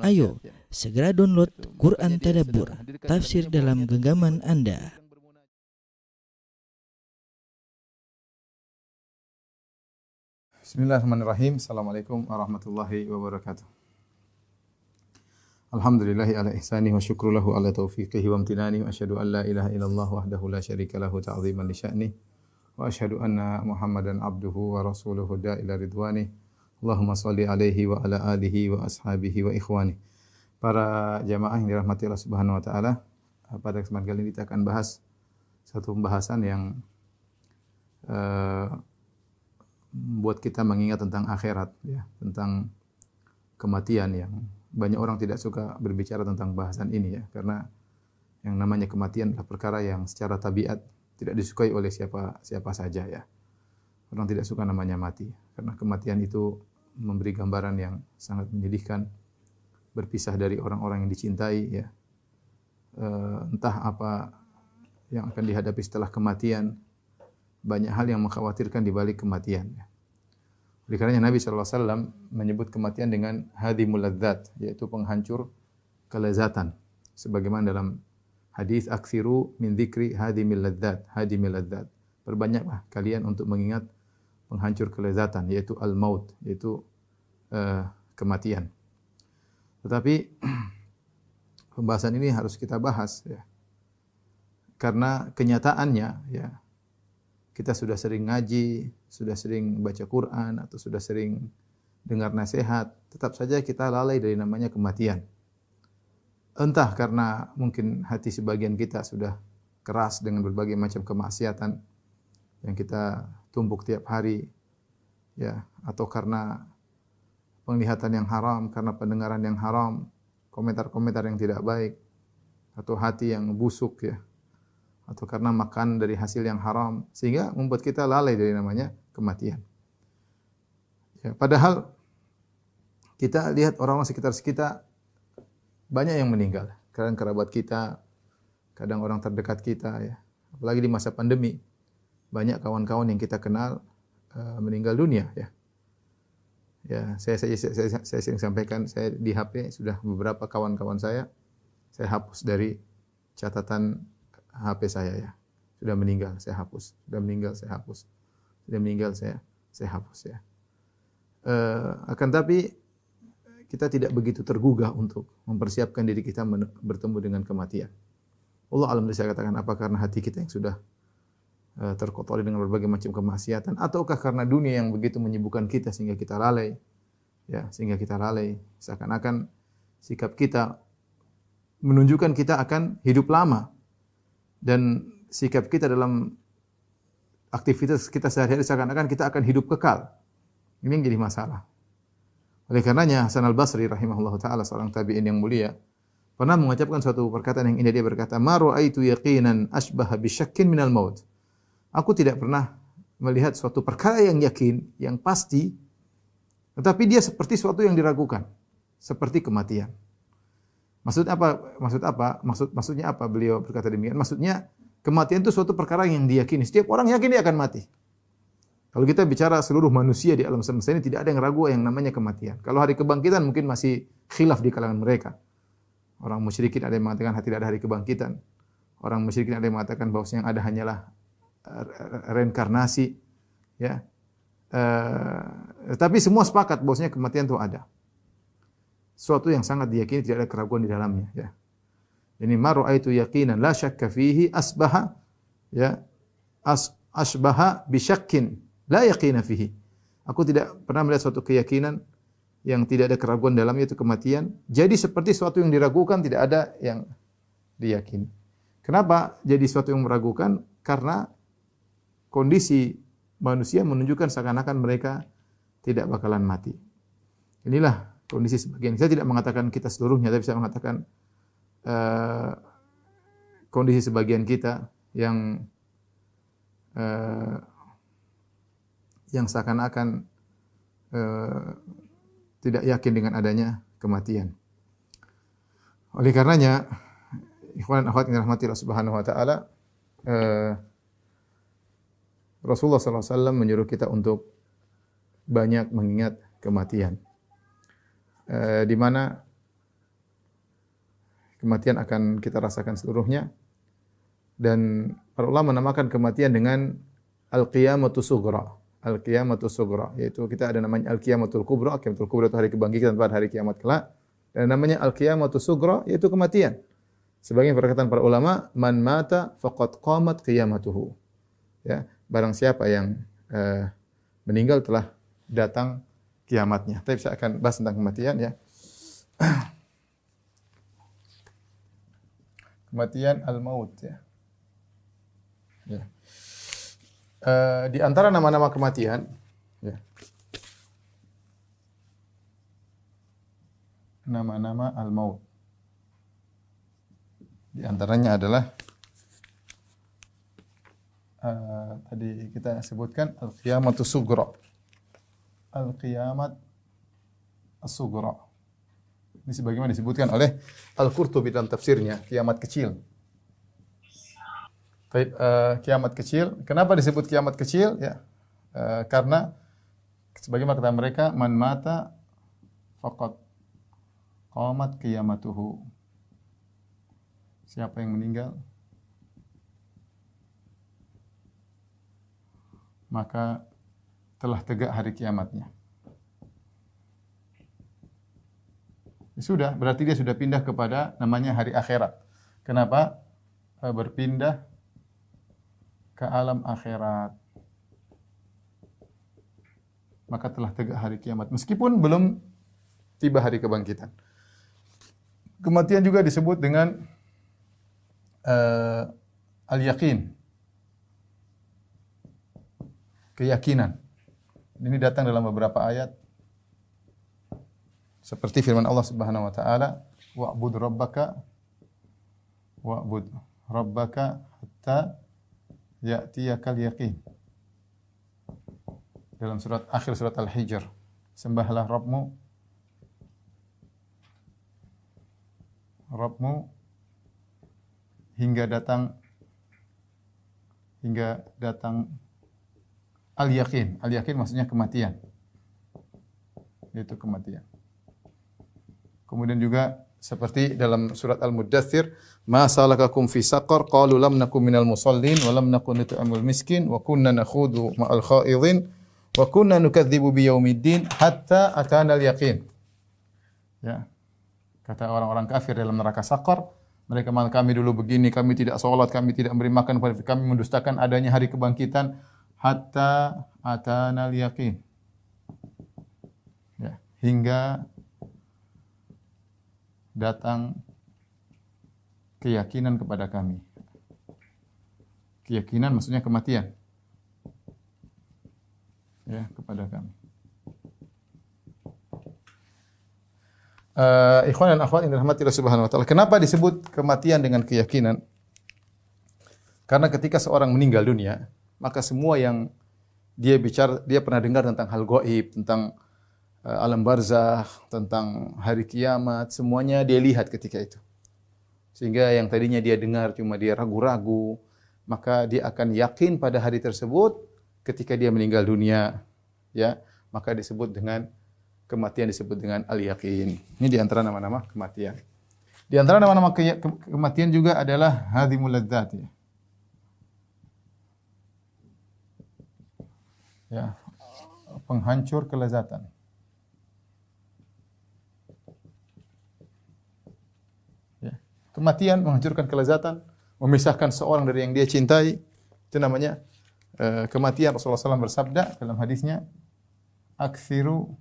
Ayo, segera download Quran Tadabbur, tafsir dalam genggaman Anda. Bismillahirrahmanirrahim. Assalamualaikum warahmatullahi wabarakatuh. Alhamdulillahi ala ihsanihi wa syukru lahu ala taufiqihi wa amtinani wa asyhadu an la ilaha illallah wahdahu la syarika lahu ta'ziman li sya'ni wa asyhadu anna Muhammadan abduhu wa rasuluhu da'ila ridwani. Allahumma shalli alaihi wa ala alihi wa ashabihi wa ikhwani. Para jamaah yang dirahmati Allah Subhanahu wa taala, pada kesempatan kali ini kita akan bahas satu pembahasan yang buat kita mengingat tentang akhirat, ya, tentang kematian yang banyak orang tidak suka berbicara tentang bahasan ini, ya, karena yang namanya kematian adalah perkara yang secara tabiat tidak disukai oleh siapa saja, ya. Orang tidak suka namanya mati, karena kematian itu memberi gambaran yang sangat menyedihkan, berpisah dari orang-orang yang dicintai, ya. Entah apa yang akan dihadapi setelah kematian. Banyak hal yang mengkhawatirkan di balik kematian. Oleh karenanya Nabi SAW menyebut kematian dengan hadimul ladzat, yaitu penghancur kelezatan. Sebagaimana dalam hadis aksiru min dzikri hadimil ladzat, hadimil ladzat. Perbanyaklah kalian untuk mengingat penghancur kelezatan, yaitu al-maut, yaitu kematian. Tetapi pembahasan ini harus kita bahas, ya. Karena kenyataannya, ya, kita sudah sering ngaji, sudah sering baca Quran, atau sudah sering dengar nasihat, tetap saja kita lalai dari namanya kematian. Entah karena mungkin hati sebagian kita sudah keras dengan berbagai macam kemaksiatan yang kita tumpuk tiap hari, ya, atau karena penglihatan yang haram, karena pendengaran yang haram, komentar-komentar yang tidak baik, atau hati yang busuk, ya, atau karena makan dari hasil yang haram, sehingga membuat kita lalai dari namanya kematian. Ya, padahal kita lihat orang-orang sekitar kita banyak yang meninggal, kadang kerabat kita, kadang orang terdekat kita, ya. Apalagi di masa pandemi, banyak kawan-kawan yang kita kenal meninggal dunia, ya. Ya, saya sering sampaikan, saya di HP sudah beberapa kawan-kawan saya hapus dari catatan HP saya, ya. Sudah meninggal, saya hapus. Sudah meninggal, saya hapus. Sudah meninggal, saya hapus, ya. Akan tapi kita tidak begitu tergugah untuk mempersiapkan diri kita bertemu dengan kematian. Allah alam, saya katakan, apa karena hati kita yang sudah terkotori dengan berbagai macam kemaksiatan, ataukah karena dunia yang begitu menyibukkan kita sehingga kita lalai, ya, sehingga kita lalai, seakan-akan sikap kita menunjukkan kita akan hidup lama. Dan sikap kita dalam aktivitas kita sehari-hari seakan-akan kita akan hidup kekal. Ini yang jadi masalah. Oleh karenanya Hasan al-Basri rahimahullah ta'ala, seorang tabi'in yang mulia, pernah mengucapkan suatu perkataan yang indah. Dia berkata, "Ma ra'aitu yaqinan asbaha bisyakkin minal maut." Aku tidak pernah melihat suatu perkara yang yakin, yang pasti, tetapi dia seperti suatu yang diragukan, seperti kematian. Maksudnya apa beliau berkata demikian? Maksudnya kematian itu suatu perkara yang diyakini. Setiap orang yakin dia akan mati. Kalau kita bicara seluruh manusia di alam semesta ini, tidak ada yang ragu yang namanya kematian. Kalau hari kebangkitan mungkin masih khilaf di kalangan mereka. Orang musyrikin ada yang mengatakan tidak ada hari kebangkitan. Orang musyrikin ada yang mengatakan bahwa yang ada hanyalah reinkarnasi, ya. Tapi semua sepakat bahwasanya kematian itu ada. Suatu yang sangat diyakini, tidak ada keraguan di dalamnya, ya. Ini ma ra'aitu yaqinan la syakka fihi asbaha, ya, asbaha bi syakkin la yaqina fihi. Aku tidak pernah melihat suatu keyakinan yang tidak ada keraguan dalamnya, itu kematian. Jadi seperti suatu yang diragukan, tidak ada yang diyakini. Kenapa jadi suatu yang meragukan? Karena kondisi manusia menunjukkan seakan-akan mereka tidak bakalan mati. Inilah kondisi sebagian. Saya tidak mengatakan kita seluruhnya, tapi saya mengatakan kondisi sebagian kita yang seakan-akan tidak yakin dengan adanya kematian. Oleh karenanya, ikhwan dan akhwat yang dirahmati Allah Subhanahu wa taala, Rasulullah SAW menyuruh kita untuk banyak mengingat kematian. Di mana Kematian akan kita rasakan seluruhnya. Dan para ulama menamakan kematian dengan al-qiyamatu sughra. Al-qiyamatu sughra, yaitu kita ada namanya al-qiyamatul kubra. Qiyamatul kubra itu hari kebangkitan pada hari kiamat kelak. Dan namanya al-qiyamatu sughra yaitu kematian. Sebagian perkataan para ulama, man mata faqad qamat qiyamatuhu. Ya, barang siapa yang meninggal telah datang kiamatnya. Tapi saya akan bahas tentang kematian ya. Kematian al-maut ya. Ya. Di antara nama-nama kematian ya. Nama-nama al-maut. Di antaranya adalah tadi kita sebutkan al-qiyamatu sughra. Al-qiyamat as-sughra. Ini sebagaimana disebutkan oleh Al-Qurtubi dalam tafsirnya, kiamat kecil. Baik, kiamat kecil. Kenapa disebut kiamat kecil? Ya, karena sebagaimana kata mereka, man mata faqad qamat qiyamatuhu. Siapa yang meninggal, maka telah tegak hari kiamatnya. Ya sudah, berarti dia sudah pindah kepada namanya hari akhirat. Kenapa? Berpindah ke alam akhirat. Maka telah tegak hari kiamat. Meskipun belum tiba hari kebangkitan. Kematian juga disebut dengan al-yaqin. Keyakinan. Ini datang dalam beberapa ayat. Seperti firman Allah Subhanahu wa taala, wa'bud rabbaka hatta ya'tiyakal yaqin. Dalam akhir surat Al-Hijr, sembahlah Rabbmu hingga datang al-yaqin. Al-yaqin maksudnya kematian. Yaitu kematian. Kemudian juga seperti dalam surat Al-Muddathir, ma salakakum fi saqar qalu lam nakum minal musallin wa lam nakun nut'imul miskin wa kunna nakhudu ma'al khaidin wa kunna nukadzibu biyaumiddin hatta atana al-yaqin. Ya. Kata orang-orang kafir dalam neraka Saqar, mereka mengatakan kami dulu begini, kami tidak salat, kami tidak memberi makan kepada kami, mendustakan adanya hari kebangkitan hatta atana al-yaqin. Ya, hingga datang keyakinan kepada kami. Keyakinan maksudnya kematian. Ya, kepada kami. Ikhwan dan akhwat yang dirahmati Allah Subhanahu wa taala. Kenapa disebut kematian dengan keyakinan? Karena ketika seorang meninggal dunia, maka semua yang dia pernah dengar tentang hal gaib, tentang alam barzakh, tentang hari kiamat, semuanya dia lihat ketika itu. Sehingga yang tadinya dia dengar cuma dia ragu-ragu, maka dia akan yakin pada hari tersebut ketika dia meninggal dunia, ya, maka disebut dengan kematian, disebut dengan al-yaqin. Ini di antara nama-nama kematian. Di antara nama-nama kematian juga adalah hadimul ladzat, ya. Ya, penghancur kelezatan. Kematian menghancurkan kelezatan, memisahkan seorang dari yang dia cintai, itu namanya kematian. Rasulullah SAW bersabda dalam hadisnya, "Aktsiru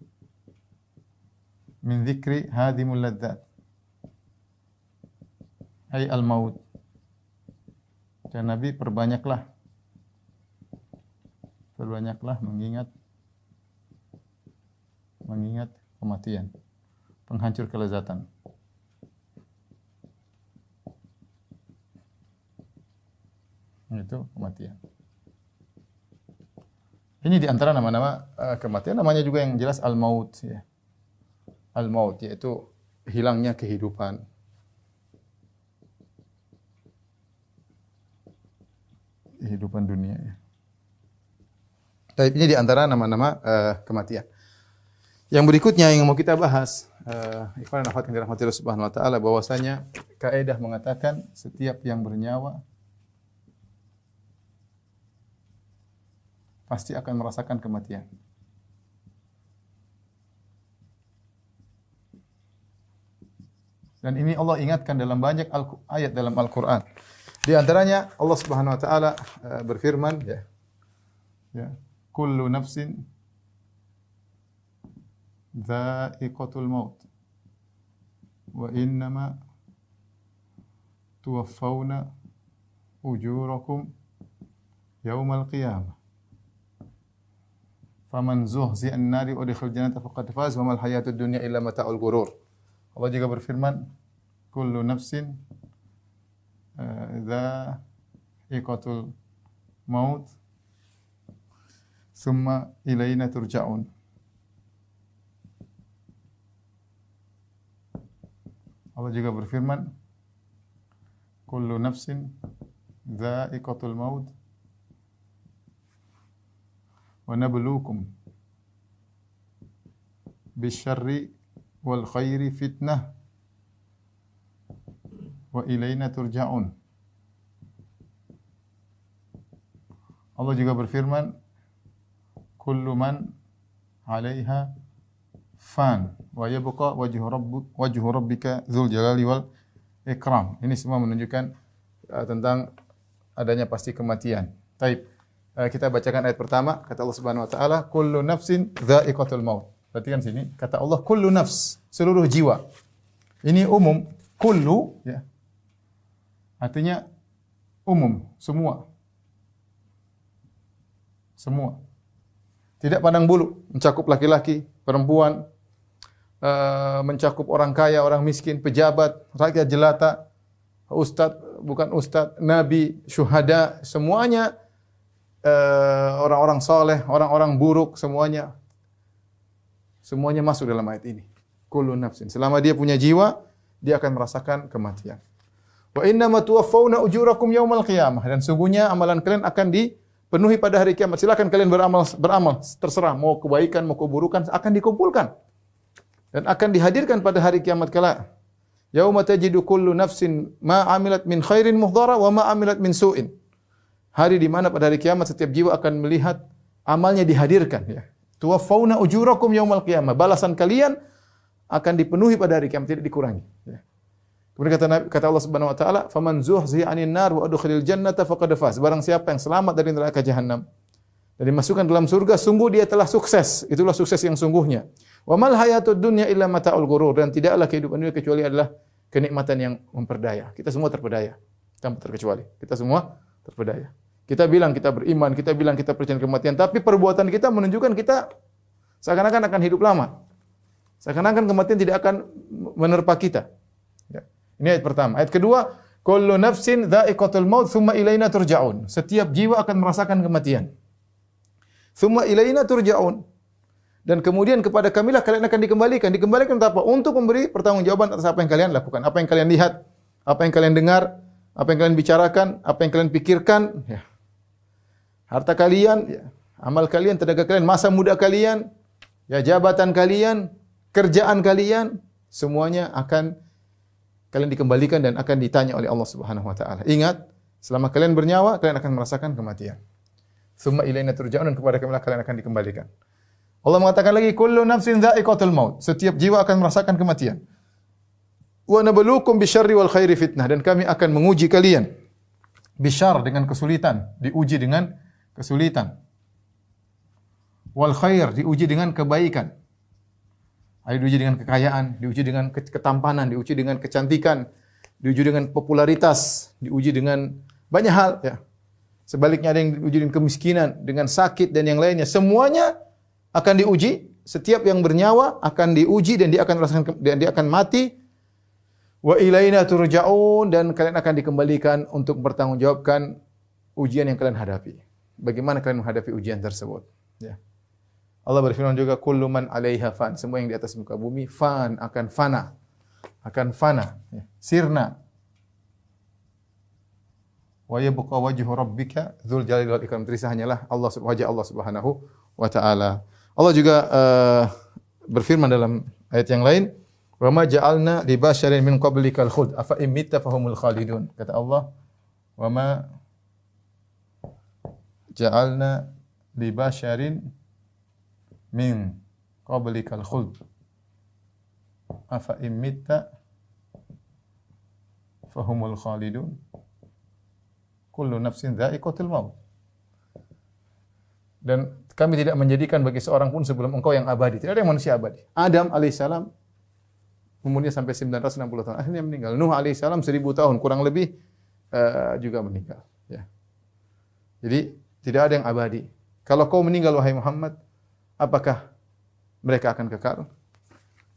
min dzikri hadimul ladzat." Ai al-maut. Dan Nabi perbanyaklah mengingat kematian, penghancur kelezatan. Itu kematian. Ini di antara nama-nama kematian. Namanya juga yang jelas al-maut, ya. Al-maut yaitu hilangnya kehidupan. Kehidupan dunia, ya. Tapi ini di antara nama-nama kematian. Yang berikutnya yang mau kita bahas, ikhwan dan akhwat yang dirahmati Allah Subhanahu wa taala, bahwasanya kaidah mengatakan setiap yang bernyawa pasti akan merasakan kematian. Dan ini Allah ingatkan dalam banyak ayat dalam Al-Qur'an. Di antaranya Allah Subhanahu wa taala berfirman, ya, kullu nafsin dha'iqatul maut wa innama tuwaffawna ujurakum yaumal qiyamah faman zuhzi'an nari wa udkhila jannata faqad faz wa mal hayatud dunya illa mata'ul ghurur. Allah juga berfirman, kullu nafsin dha'iqatul maut thumma ilayna turja'un. Allah juga berfirman, kullu nafsin dha'iqatul maut wa nabluukum bisyarri wal khairi fitnah wa ilaina turja'un. Allah juga berfirman, kullu man 'alaiha fan wa yabqa wajhu rabbika dzul jalali wal ikram. Ini semua menunjukkan tentang adanya pasti kematian. Baik. Kita bacakan ayat pertama, kata Allah Subhanahu wa taala, kullu nafsin dha'iqatul maut. Perhatikan sini, kata Allah kullu nafs, seluruh jiwa. Ini umum, kullu ya. Artinya umum, semua. Semua. Tidak pandang bulu, mencakup laki-laki, perempuan, mencakup orang kaya, orang miskin, pejabat, rakyat jelata, ustadz, bukan ustadz, nabi, syuhada, semuanya orang-orang soleh, orang-orang buruk, semuanya masuk dalam ayat ini. Kullu nafsin. Selama dia punya jiwa, dia akan merasakan kematian. Wa innama tuwaffawna ujurakum yaumal qiyamah. Dan sungguhnya amalan kalian akan dipenuhi pada hari kiamat. Silakan kalian beramal, terserah mau kebaikan, mau keburukan akan dikumpulkan. Dan akan dihadirkan pada hari kiamat kala. Yauma tajidu kullu nafsin ma 'amilat min khairin muhdara wa ma 'amilat min su'in. Hari di mana pada hari kiamat setiap jiwa akan melihat amalnya dihadirkan, ya. Tuwaffawna ujurakum yaumal qiyamah. Balasan kalian akan dipenuhi pada hari kiamat, tidak dikurangi, ya. Kemudian kata Allah Subhanahu wa taala, "Faman zuhziya 'anil nar wa udkhilal jannata faqad faz." Barang siapa yang selamat dari neraka jahanam dan dimasukkan dalam surga, sungguh dia telah sukses. Itulah sukses yang sungguhnya. Wa mal hayatud dunya illa mata'ul ghurur. Dan tidaklah kehidupan dunia kecuali adalah kenikmatan yang memperdaya. Kita semua terpedaya, tanpa terkecuali. Kita semua terpedaya. Kita bilang kita beriman, kita bilang kita percaya kematian, tapi perbuatan kita menunjukkan kita seakan-akan akan hidup lama. Seakan-akan kematian tidak akan menerpa kita. Ya. Ini ayat pertama. Ayat kedua, kullu nafsin dha'iqatul maut tsumma ilaina turja'un. Setiap jiwa akan merasakan kematian. Tsumma ilaina turja'un. Dan kemudian kepada kamilah kalian akan dikembalikan. Dikembalikan untuk apa? Untuk memberi pertanggungjawaban atas apa yang kalian lakukan, apa yang kalian lihat, apa yang kalian dengar, apa yang kalian bicarakan, apa yang kalian pikirkan, ya. Harta kalian, ya. Amal kalian, tenaga kalian, masa muda kalian, ya, jabatan kalian, kerjaan kalian, semuanya akan kalian dikembalikan dan akan ditanya oleh Allah Subhanahu wa taala. Ingat, selama kalian bernyawa, kalian akan merasakan kematian. Tsumma ilaina turja'un, dan kepada kamilah kalian akan dikembalikan. Allah mengatakan lagi, kullu nafsin dha'iqatul maut. Setiap jiwa akan merasakan kematian. Wa nabluukum bisyarri wal khairi fitnah, dan kami akan menguji kalian. Bisyar dengan kesulitan, diuji dengan kesulitan. Wal khair, diuji dengan kebaikan. Ada diuji dengan kekayaan, diuji dengan ketampanan, diuji dengan kecantikan, diuji dengan popularitas, diuji dengan banyak hal, ya. Sebaliknya ada yang diuji dengan kemiskinan, dengan sakit dan yang lainnya. Semuanya akan diuji. Setiap yang bernyawa akan diuji dan dia akan merasakan dan dia akan mati. Wa ilaina turja'un, dan kalian akan dikembalikan untuk bertanggungjawabkan ujian yang kalian hadapi. Bagaimana kalian menghadapi ujian tersebut, ya. Allah berfirman juga, kullu man 'alaiha fan. Semua yang di atas muka bumi fan, akan fana. Akan fana, ya. Sirna. Wa yabqa wajhu rabbika dzul jalali wal ikram. Tersisa hanyalah wajah Allah Subhanahu wa taala. Allah juga berfirman dalam ayat yang lain, "Wa ma ja'alna li basyarin min qablikal khuld, afa in mitta fahumul khalidun." Kata Allah, "Wa ma ja'alna li basyarin min qablikal khuld, afa in mitta fahumul khalidun. Kullu nafsin dha'iqatul maut." Dan kami tidak menjadikan bagi seorang pun sebelum engkau yang abadi. Tidak ada yang manusia abadi. Adam alaihissalam umurnya sampai 960 tahun, akhirnya meninggal. Nuh alaihissalam 1000 tahun kurang lebih juga meninggal. Ya. Jadi tidak ada yang abadi. Kalau kau meninggal wahai Muhammad, apakah mereka akan kekal?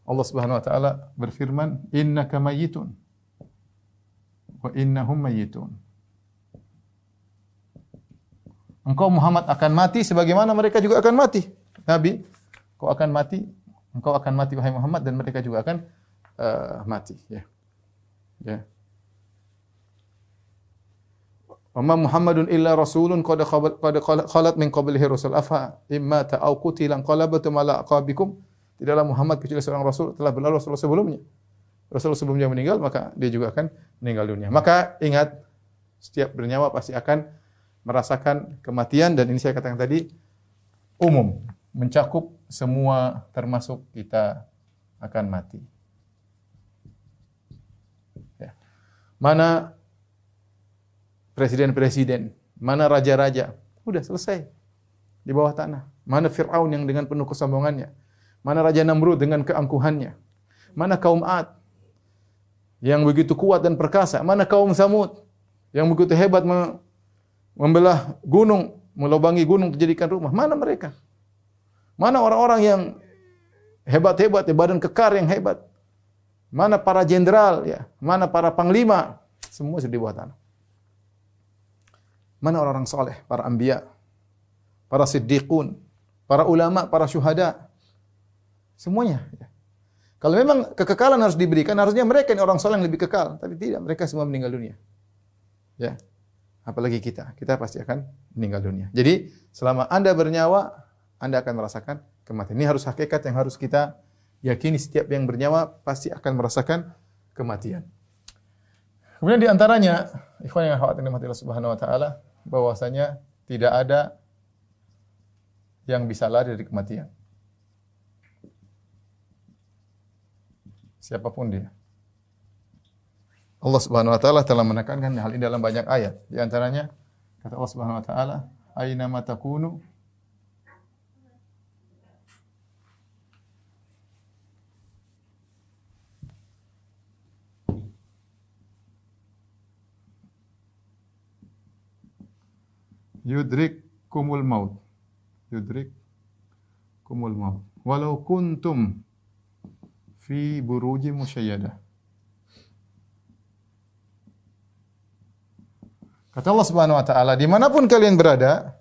Allah Subhanahu wa taala berfirman, "Innaka mayyitun wa innahum mayyitun." Engkau Muhammad akan mati sebagaimana mereka juga akan mati. Nabi, kau akan mati, engkau akan mati wahai Muhammad, dan mereka juga akan mati. Ya. Ya. Wa ma Muhammadun illa rasulun qad khalat min qablihi rusul afa imma ta'aw qutilan qalabatum ala aqabikum. Tidaklah Muhammad kecuali seorang rasul, telah berlalu rasul sebelumnya. Rasul sebelumnya meninggal, maka dia juga akan meninggal dunia. Maka ingat, setiap bernyawa pasti akan merasakan kematian, dan ini saya katakan tadi umum, mencakup semua, termasuk kita akan mati. Ya. Mana presiden-presiden, mana raja-raja, udah selesai di bawah tanah. Mana Fir'aun yang dengan penuh kesombongannya, mana Raja Namrud dengan keangkuhannya, mana kaum Ad yang begitu kuat dan perkasa, mana kaum Samud yang begitu hebat membelah gunung, melubangi gunung dijadikan rumah. Mana mereka? Mana orang-orang yang hebat-hebat, ya, badan kekar yang hebat? Mana para jenderal, ya? Mana para panglima? Semua sudah di bawah tanah. Mana orang-orang soleh, para anbiya, para siddiqun, para ulama, para syuhada? Semuanya. Ya. Kalau memang kekekalan harus diberikan, harusnya mereka yang orang soleh yang lebih kekal. Tapi tidak, mereka semua meninggal dunia. Ya. Apalagi kita pasti akan meninggal dunia. Jadi selama Anda bernyawa, Anda akan merasakan kematian. Ini harus hakikat yang harus kita yakini. Setiap yang bernyawa pasti akan merasakan kematian. Kemudian di antaranya, ikhwan yang khawatir nikmat Allah Subhanahu wa taala, bahwasanya tidak ada yang bisa lari dari kematian. Siapapun dia. Allah Subhanahu wa taala telah menekankan hal ini dalam banyak ayat. Di antaranya kata Allah Subhanahu wa taala, "Aina ma takunu yudrikkumul maut." Yudrikkumul maut. Walau kuntum fi burujin musyayyadah. Kata Allah Subhanahu wa taala, dimanapun kalian berada,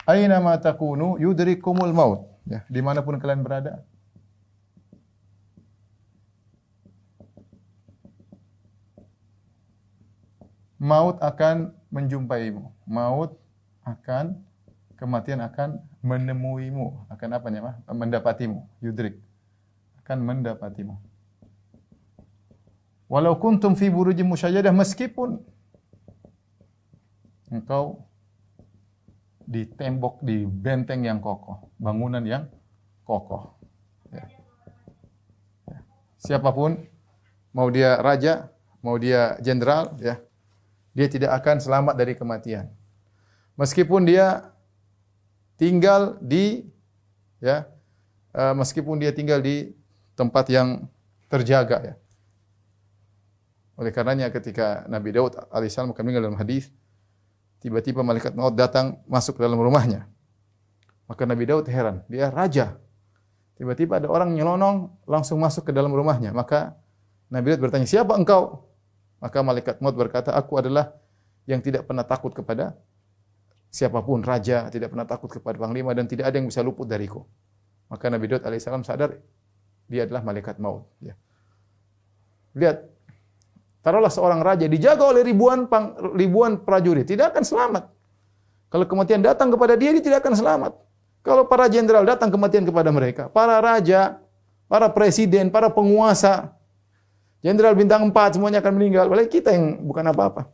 aina ma takunu yudrikumul maut. Ya, dimanapun kalian berada, maut akan menjumpaimu. Kematian akan menemuimu. Akan apa namanya? Mendapatimu. Yudrik. Akan mendapatimu. Walau kuntum fi burujin musyayyadah, meskipun engkau di tembok, di benteng yang kokoh, bangunan yang kokoh. Ya. Ya. Siapapun, mau dia raja, mau dia jenderal, ya, dia tidak akan selamat dari kematian. Meskipun dia tinggal di, ya, meskipun dia tinggal di tempat yang terjaga, ya. Oleh karenanya ketika Nabi Daud alaihissalam meninggal dalam hadis, tiba-tiba malaikat maut datang masuk ke dalam rumahnya. Maka Nabi Daud heran, dia raja. Tiba-tiba ada orang nyelonong langsung masuk ke dalam rumahnya. Maka Nabi Daud bertanya, "Siapa engkau?" Maka malaikat maut berkata, "Aku adalah yang tidak pernah takut kepada siapapun, raja, tidak pernah takut kepada panglima, dan tidak ada yang bisa luput dariku." Maka Nabi Daud alaihissalam sadar dia adalah malaikat maut. Ya. Lihat, taruhlah seorang raja dijaga oleh ribuan prajurit, tidak akan selamat. Kalau kematian datang kepada dia, dia tidak akan selamat. Kalau para jenderal datang kematian kepada mereka, para raja, para presiden, para penguasa, jenderal bintang 4 semuanya akan meninggal. Apalagi kita yang bukan apa-apa.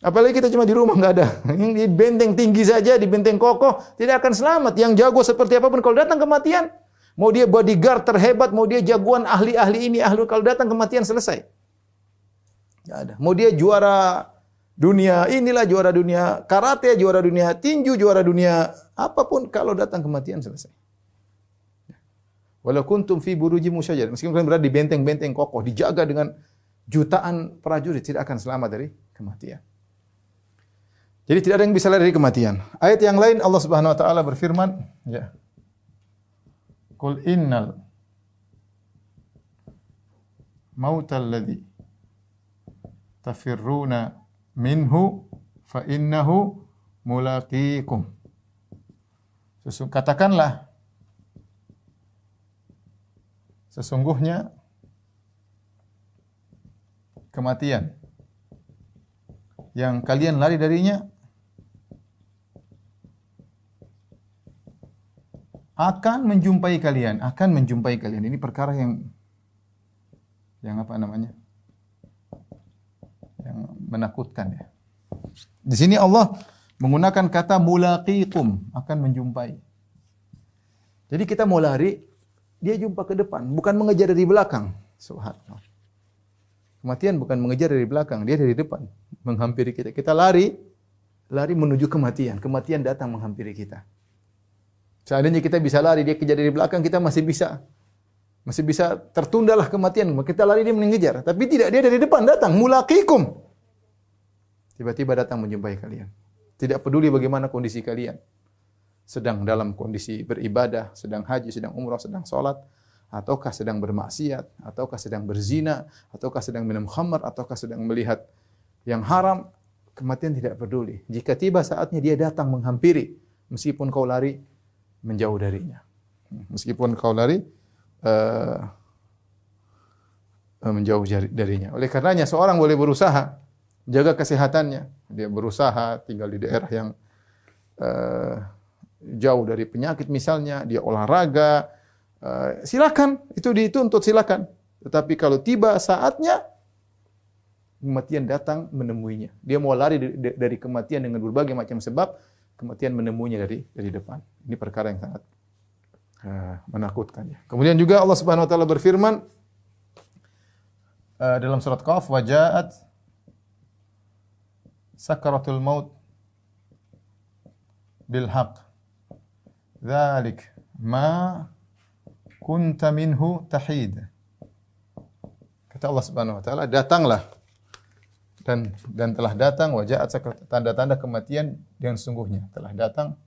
Apalagi kita cuma di rumah nggak ada. Yang di benteng tinggi saja, di benteng kokoh, tidak akan selamat. Yang jago seperti apapun kalau datang kematian, mau dia bodyguard terhebat, mau dia jagoan ahli-ahli ini, kalau datang kematian selesai. Nggak ada. Mau dia juara dunia inilah, juara dunia karate, juara dunia tinju, juara dunia apapun, kalau datang kematian selesai. Walau kuntum fi burujim musyayyad, meskipun kalian berada di benteng-benteng kokoh, dijaga dengan jutaan prajurit, tidak akan selamat dari kematian. Jadi tidak ada yang bisa lari dari kematian. Ayat yang lain Allah Subhanahu wa taala berfirman, ya. Qul innal mautal ladzi tafirruna minhu fa innahu mulaqikum. Katakanlah, sesungguhnya kematian yang kalian lari darinya akan menjumpai kalian, akan menjumpai kalian. Ini perkara yang apa namanya? Yang menakutkan ya. Di sini Allah menggunakan kata mulaqikum, akan menjumpai. Jadi kita mau lari, dia jumpa ke depan, bukan mengejar dari belakang. Subhanallah. Kematian bukan mengejar dari belakang, dia dari depan, menghampiri kita. Kita lari menuju kematian. Kematian datang menghampiri kita. Seandainya kita bisa lari, dia kejar dari belakang, kita masih bisa tertundalah kematian. Kita lari, dia mengejar. Tapi tidak, dia dari depan datang, mulaqikum. Tiba-tiba datang menjumpai kalian. Tidak peduli bagaimana kondisi kalian. Sedang dalam kondisi beribadah, sedang haji, sedang umrah, sedang sholat, ataukah sedang bermaksiat, ataukah sedang berzina, ataukah sedang minum khamar, ataukah sedang melihat yang haram, kematian tidak peduli. Jika tiba saatnya dia datang menghampiri, meskipun kau lari menjauh darinya. Meskipun kau lari menjauh darinya. Oleh karenanya seorang boleh berusaha jaga kesehatannya. Dia berusaha tinggal di daerah yang jauh dari penyakit misalnya, dia olahraga, silakan, itu dituntut silakan. Tetapi kalau tiba saatnya kematian datang menemuinya. Dia mau lari dari kematian dengan berbagai macam sebab, kematian menemuinya dari depan. Ini perkara yang sangat menakutkan. Kemudian juga Allah Subhanahu wa taala berfirman dalam surat Qaf, wa ja'at sakaratul maut bil haqq. Dzalik ma kunta minhu tahid. Kata Allah Subhanahu wa taala, datanglah dan telah datang wajahat tanda-tanda kematian dengan sungguhnya telah datang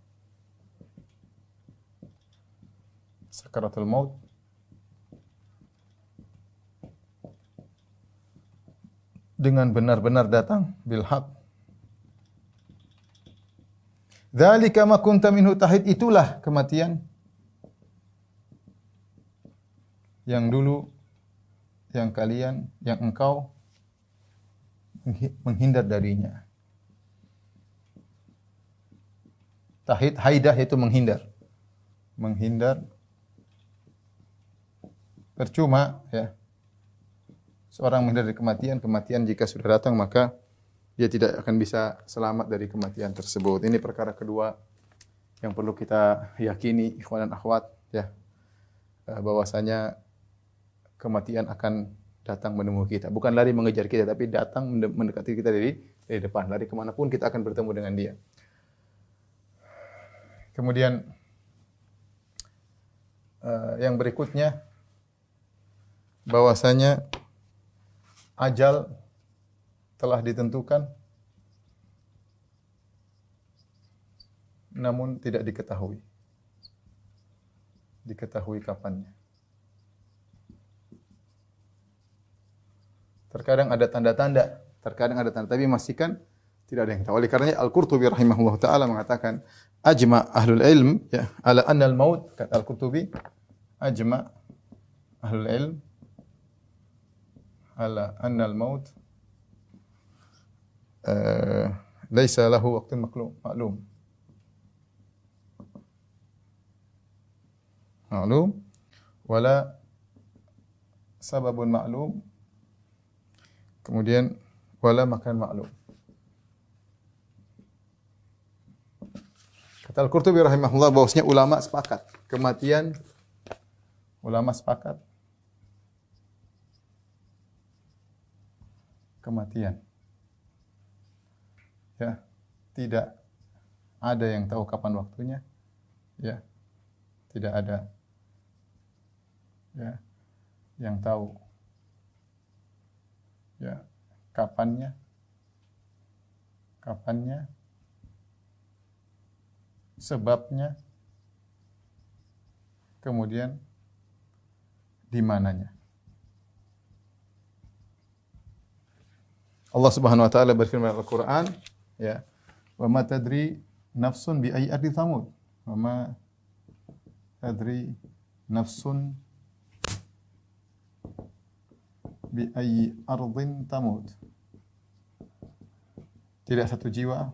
sakaratul maut dengan benar-benar datang bil haq. Dzalika ma kunta minhu tahid, itulah kematian yang dulu yang engkau menghindar darinya. Tahid, haidah itu menghindar. Menghindar. Percuma ya. Seorang menghindar dari kematian jika sudah datang maka dia tidak akan bisa selamat dari kematian tersebut. Ini perkara kedua yang perlu kita yakini, ikhwan dan akhwat ya. Bahwasanya kematian akan datang menemui kita. Bukan lari mengejar kita, tapi datang mendekati kita dari depan. Lari kemanapun kita akan bertemu dengan dia. Kemudian yang berikutnya, bahwasanya ajal telah ditentukan, namun tidak diketahui kapannya. Terkadang ada tanda-tanda, tapi memastikan tidak ada yang tahu. Oleh karenanya Al-Qurtubi rahimahullah taala mengatakan, ajma ahlul ilm ya ala anna al-maut, kata Al-Qurtubi, ajma ahlul ilm ala anna al-maut laisa lahu waqtun maklum. ma'lum wala sababun ma'lum. Kemudian wala makan ma'lum. Kata Al-Qurtubi rahimahullah bahwasanya ulama sepakat kematian, ulama sepakat kematian, ya, tidak ada yang tahu kapan waktunya, ya, tidak ada, ya, yang tahu, ya, kapannya, sebabnya, kemudian di mananya. Allah Subhanahu wa taala berfirman dalam Al-Qur'an, ya, wa ma tadri nafsun bi ayyi ardin tamut. Wa ma tadri nafsun bi ayyi ardin tamut. Tidak satu jiwa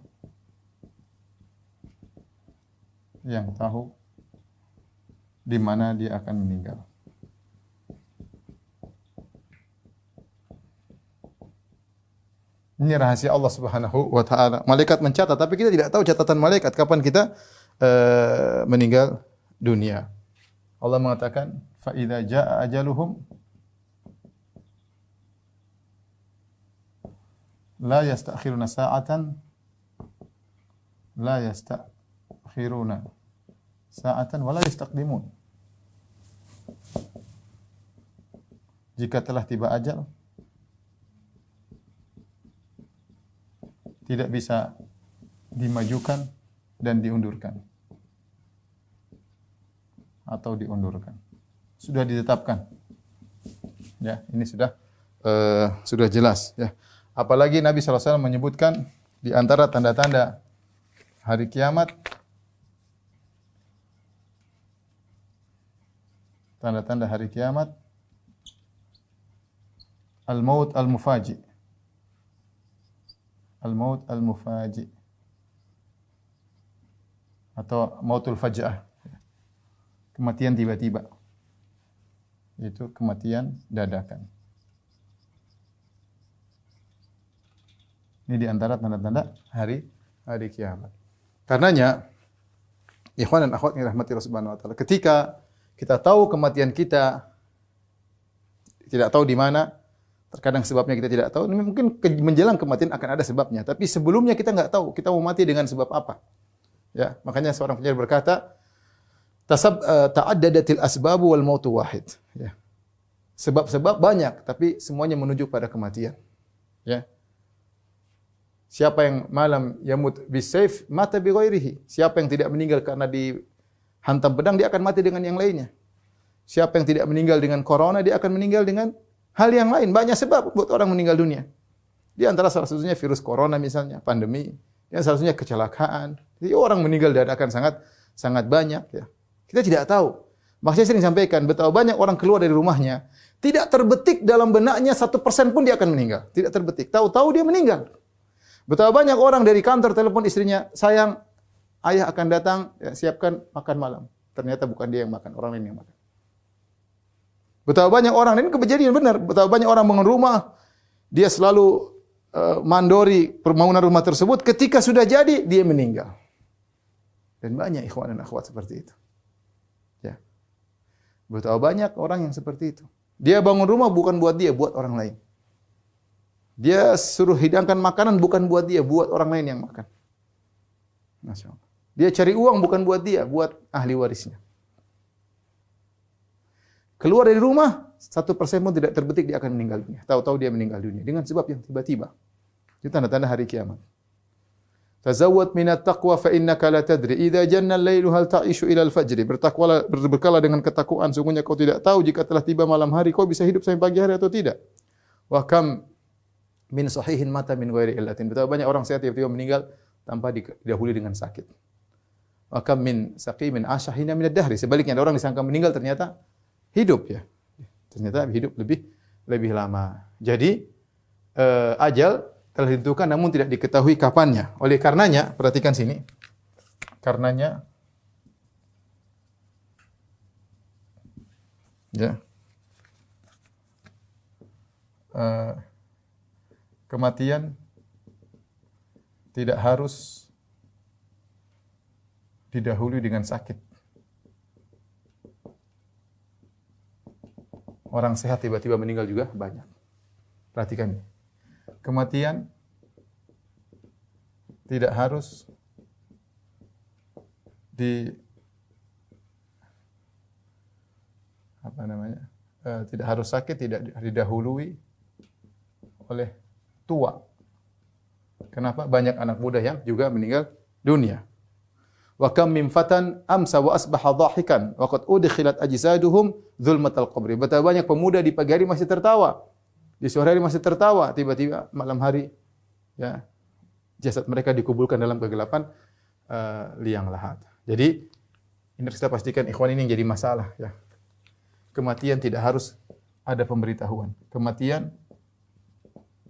yang tahu di mana dia akan meninggal. Ini rahasia Allah Subhanahu wa taala. Malaikat mencatat, tapi kita tidak tahu catatan malaikat kapan kita meninggal dunia. Allah mengatakan, "Fa idza jaa ajaluhum la yastakhiruna sa'atan wa la yastaqdimun." Jika telah tiba ajal, tidak bisa dimajukan dan diundurkan. Atau diundurkan. Sudah ditetapkan. Ya, ini sudah jelas, ya. Apalagi Nabi SAW menyebutkan di antara tanda-tanda hari kiamat, tanda-tanda hari kiamat, al-maut al-mufaji. Al-maut al-mufaji atau mautul faja'ah. Kematian tiba-tiba. Itu kematian dadakan. Ini di antara tanda-tanda hari kiamat. Karenanya, ikhwan dan akhwat yang dirahmati Allah Subhanahu wa taala, ketika kita tahu kematian kita, tidak tahu di mana, terkadang sebabnya kita tidak tahu. Mungkin menjelang kematian akan ada sebabnya, tapi sebelumnya kita enggak tahu kita mau mati dengan sebab apa. Ya, makanya seorang penyair berkata, ta'addadatil asbabu wal mautu wahid. Ya. Sebab-sebab banyak, tapi semuanya menuju pada kematian. Ya. Siapa yang malam yamut bisayf mata bi ghairihi. Siapa yang tidak meninggal karena dihantam pedang, dia akan mati dengan yang lainnya. Siapa yang tidak meninggal dengan corona, dia akan meninggal dengan hal yang lain. Banyak sebab buat orang meninggal dunia. Di antara salah satunya virus corona misalnya, pandemi. Yang salah satunya kecelakaan. Jadi orang meninggal dadakan sangat banyak, ya. Kita tidak tahu. Makanya sering sampaikan, betapa banyak orang keluar dari rumahnya, tidak terbetik dalam benaknya 1% pun dia akan meninggal. Tidak terbetik. Tahu-tahu dia meninggal. Betapa banyak orang dari kantor telepon istrinya, "Sayang, ayah akan datang, ya, siapkan makan malam." Ternyata bukan dia yang makan, orang lain yang makan. Betapa banyak orang, ini kejadian benar, betapa banyak orang bangun rumah, dia selalu mandori pembangunan rumah tersebut, ketika sudah jadi, dia meninggal. Dan banyak ikhwan dan akhwat seperti itu. Ya. Betapa banyak orang yang seperti itu. Dia bangun rumah bukan buat dia, buat orang lain. Dia suruh hidangkan makanan bukan buat dia, buat orang lain yang makan. Masya Allah. Dia cari uang bukan buat dia, buat ahli warisnya. Keluar dari rumah, 1% pun tidak terbetik dia akan meninggal dunia. Tahu-tahu dia meninggal dunia dengan sebab yang tiba-tiba. Itu tanda-tanda hari kiamat. Tazawwad minat taqwa fa innaka la tadri idza janna al-lailu hal ta'ishu ila al-fajr. Bertakwalah, berbekalah dengan ketakwaan, sungguhnya kau tidak tahu jika telah tiba malam hari kau bisa hidup sampai pagi hari atau tidak. Wa kam min sahihin mata min ghairi illatin. Betapa banyak orang sehat tiba-tiba meninggal tanpa didahului dengan sakit. Wa kam min saqimin ashahina min ad-dahri. Sebaliknya ada orang disangka meninggal ternyata hidup, ya. Ternyata hidup lebih lama. Jadi ajal telah ditentukan namun tidak diketahui kapannya. Oleh karenanya, perhatikan sini. Karenanya Ya. Kematian tidak harus didahului dengan sakit. Orang sehat tiba-tiba meninggal juga banyak. Perhatikan. Kematian tidak harus tidak harus sakit, tidak didahului oleh tua. Kenapa? Banyak anak muda yang juga meninggal dunia. Wa kam min fatan amsa wa asbaha dhahikan wa qad udkhilat ajsaduhum zulmatal qabri. Betapa banyak pemuda di pagi hari masih tertawa, di sore hari masih tertawa, tiba-tiba malam hari ya jasad mereka dikuburkan dalam kegelapan liang lahat. Jadi ini harus kita pastikan ikhwan, ini yang jadi masalah ya. Kematian tidak harus ada pemberitahuan. Kematian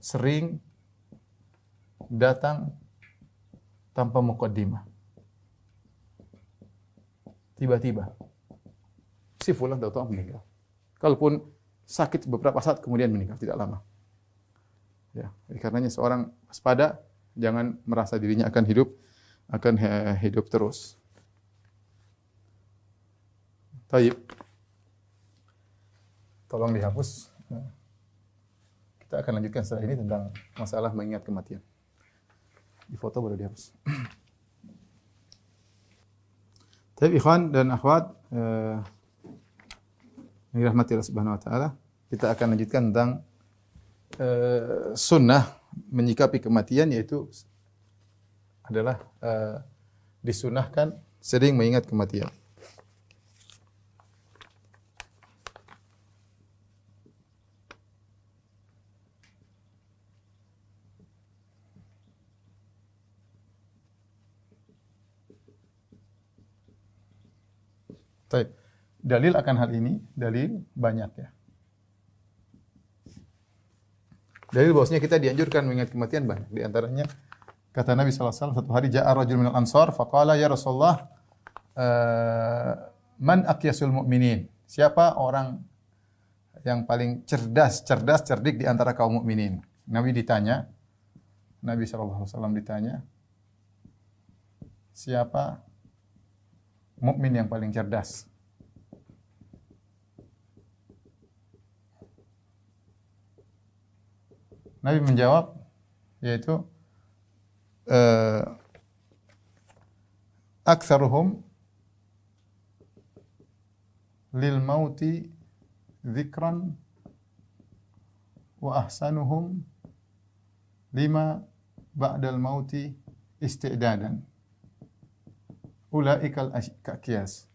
sering datang tanpa muqaddimah. Tiba-tiba si fulan tahu-tahu meninggal. Kalaupun sakit beberapa saat kemudian meninggal, tidak lama. Ya, karenanya seorang waspada, jangan merasa dirinya akan hidup terus. Taib. Tolong dihapus. Kita akan lanjutkan setelah ini tentang masalah mengingat kematian. Di foto baru dihapus. Taib ikhwan dan akhwat, yang dirahmati Allah Subhanahu wa taala, kita akan lanjutkan tentang sunnah menyikapi kematian, yaitu adalah disunahkan sering mengingat kematian. Baik. Dalil akan hal ini, dalil banyak ya. Dalil bahwasanya kita dianjurkan mengingat kematian banyak. Di antaranya kata Nabi sallallahu alaihi wasallam, satu hari ja'a rajul minal ansar faqala ya Rasulullah man aqyasul mu'minin? Siapa orang yang paling cerdik di antara kaum mukminin? Nabi sallallahu alaihi wasallam ditanya, siapa mukmin yang paling cerdas? Nabi menjawab, yaitu aktsaruhum lil mauti dzikran wa ahsanuhum lima ba'dal mauti isti'dadan. Ulaikal aqyas.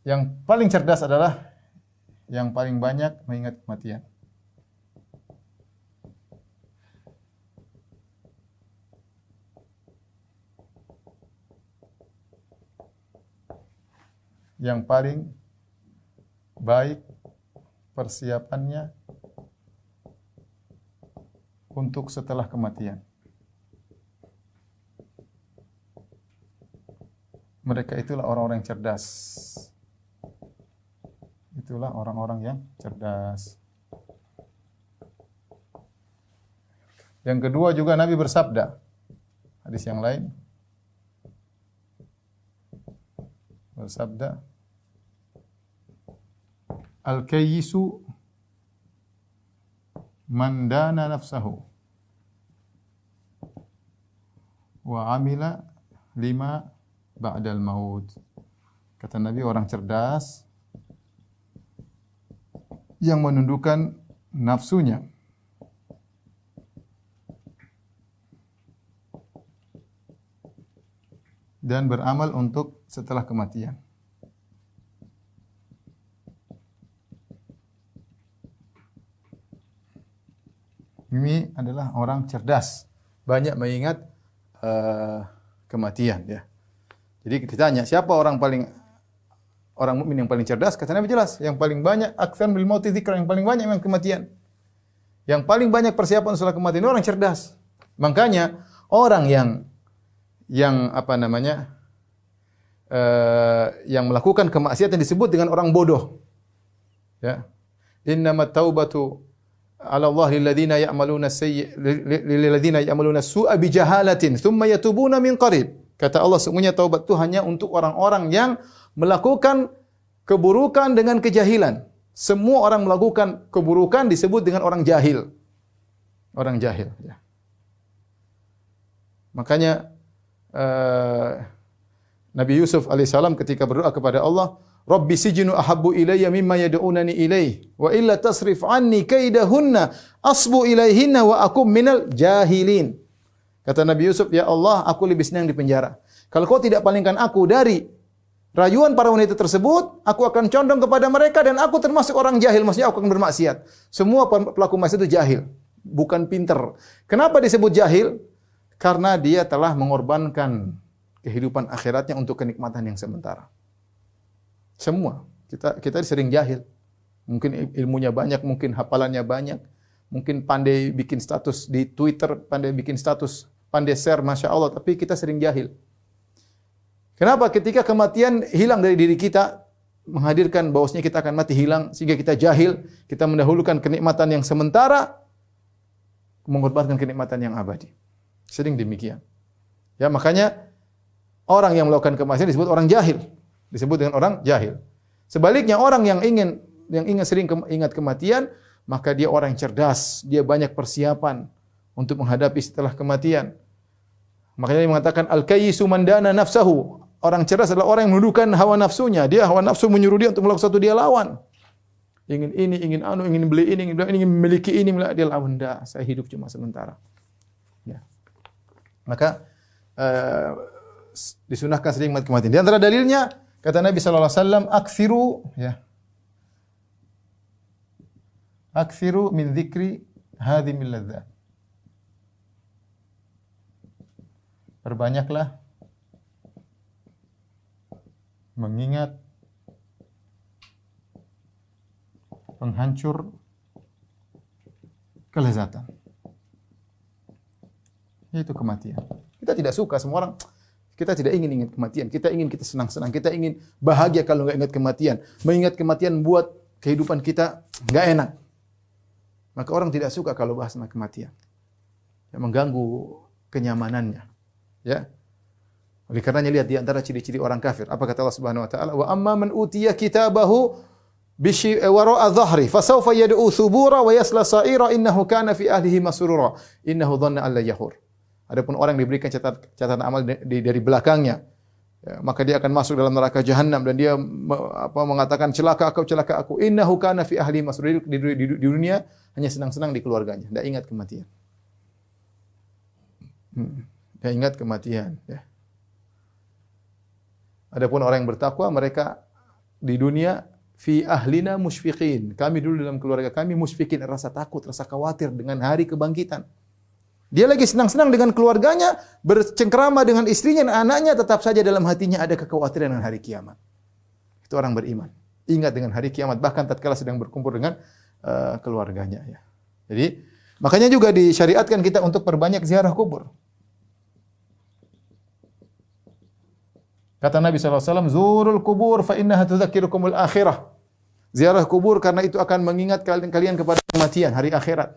Yang paling cerdas adalah yang paling banyak mengingat kematian. Yang paling baik persiapannya untuk setelah kematian. Mereka itulah orang-orang yang cerdas. Itulah orang-orang yang cerdas. Yang kedua juga Nabi bersabda, hadis yang lain, bersabda, al-kayyisu man dana nafsahu wa amila lima ba'dal maut. Kata Nabi, orang cerdas yang menundukkan nafsunya dan beramal untuk setelah kematian. Ini adalah orang cerdas, banyak mengingat kematian ya. Jadi ditanya, siapa orang mukmin yang paling cerdas? Kata Nabi jelas, yang paling banyak aktsar bil mauti dzikra, yang paling banyak mengingat kematian. Yang paling banyak persiapan setelah kematian orang cerdas. Makanya Orang yang apa namanya? Yang melakukan kemaksiatan disebut dengan orang bodoh. Ya. Innamat taubatu 'ala Allah lilladzina ya'maluna su'a bijahalatin tsumma yatubuna min qarib. Kata Allah, sesungguhnya taubat itu hanya untuk orang-orang yang melakukan keburukan dengan kejahilan. Semua orang melakukan keburukan disebut dengan orang jahil. Orang jahil, ya. Makanya Nabi Yusuf alaihissalam ketika berdoa kepada Allah, Rabbi sijnu ahabbu ilayya mimma yad'unani ilaih wa illa tasrif anni kaidahunna asbu ilaihinna wa akum minal jahilin. Kata Nabi Yusuf, ya Allah, aku lebih senang di penjara. Kalau kau tidak palingkan aku dari rayuan para wanita tersebut, aku akan condong kepada mereka dan aku termasuk orang jahil, maksudnya aku akan bermaksiat. Semua pelaku maksiat itu jahil, bukan pinter. Kenapa disebut jahil? Karena dia telah mengorbankan kehidupan akhiratnya untuk kenikmatan yang sementara. Semua. Kita sering jahil. Mungkin ilmunya banyak, mungkin hafalannya banyak, mungkin pandai bikin status di Twitter, pandai bikin status, pandai share, Masya Allah, tapi kita sering jahil. Kenapa? Ketika kematian hilang dari diri kita, menghadirkan bahwasanya kita akan mati hilang, sehingga kita jahil, kita mendahulukan kenikmatan yang sementara, mengorbankan kenikmatan yang abadi. Sering demikian. Ya, makanya orang yang melakukan kemaksiatan disebut orang jahil. Disebut dengan orang jahil. Sebaliknya orang yang sering ingat kematian, maka dia orang yang cerdas, dia banyak persiapan untuk menghadapi setelah kematian. Makanya dia mengatakan al-kayyisu man dana nafsahu. Orang cerdas adalah orang yang menundukkan hawa nafsunya. Dia hawa nafsu menyuruh dia untuk melakukan sesuatu, dia lawan. Ingin ini, ingin beli ini, ingin memiliki ini, dia lawan. Enggak, saya hidup cuma sementara. Ya. Maka disunahkan sering ingat kematian. Di antara dalilnya kata Nabi sallallahu alaihi wasallam, akthiru min dzikri hadhimil ladzat. Perbanyaklah mengingat penghancur kelezatan. Itu kematian. Kita tidak suka, semua orang, kita tidak ingin ingat kematian. Kita ingin kita senang-senang. Kita ingin bahagia kalau enggak ingat kematian. Mengingat kematian buat kehidupan kita enggak enak. Maka orang tidak suka kalau bahas tentang kematian. Ya, mengganggu kenyamanannya. Ya. Oleh karenanya lihat di antara ciri-ciri orang kafir. Apa kata Allah Subhanahu wa taala? Wa amma man utiya kitabahu wara'a dhahri fasawfa yad'u thubura wa yasla sa'ira innahu kana fi ahlihi masrura innahu dhanna alla yahur. Adapun orang yang diberikan catatan amal dari belakangnya, ya, maka dia akan masuk dalam neraka jahanam dan dia mengatakan celaka aku. Innahu kana fi ahli masrur. Di dunia hanya senang-senang di keluarganya, tidak ingat kematian. Tidak ingat kematian. Ya. Adapun orang yang bertakwa, mereka di dunia fi ahlina musyfiqin. Kami dulu dalam keluarga kami musyfiqin, rasa takut, rasa khawatir dengan hari kebangkitan. Dia lagi senang-senang dengan keluarganya, bercengkrama dengan istrinya dan anaknya, tetap saja dalam hatinya ada kekhawatiran dengan hari kiamat. Itu orang beriman. Ingat dengan hari kiamat, bahkan tatkala sedang berkumpul dengan keluarganya. Ya. Jadi, makanya juga disyariatkan kita untuk perbanyak ziarah kubur. Kata Nabi SAW, Zurul kubur fa innaha tudzakirukumul akhirah. Ziarah kubur karena itu akan mengingat kalian kepada kematian, hari akhirat.